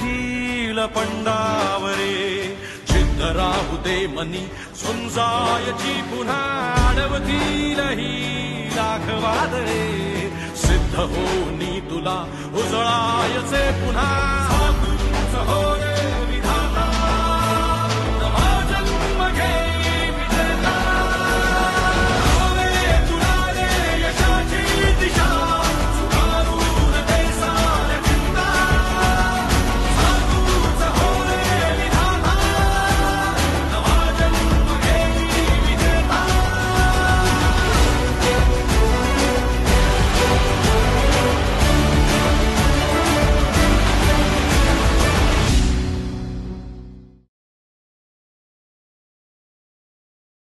hill पंडावरे चित्त राहू दे मनी सुंजायची पुन्हा अडवतील ही लाख वादळे सिद्ध होनी तुला उजळायचे पुन्हा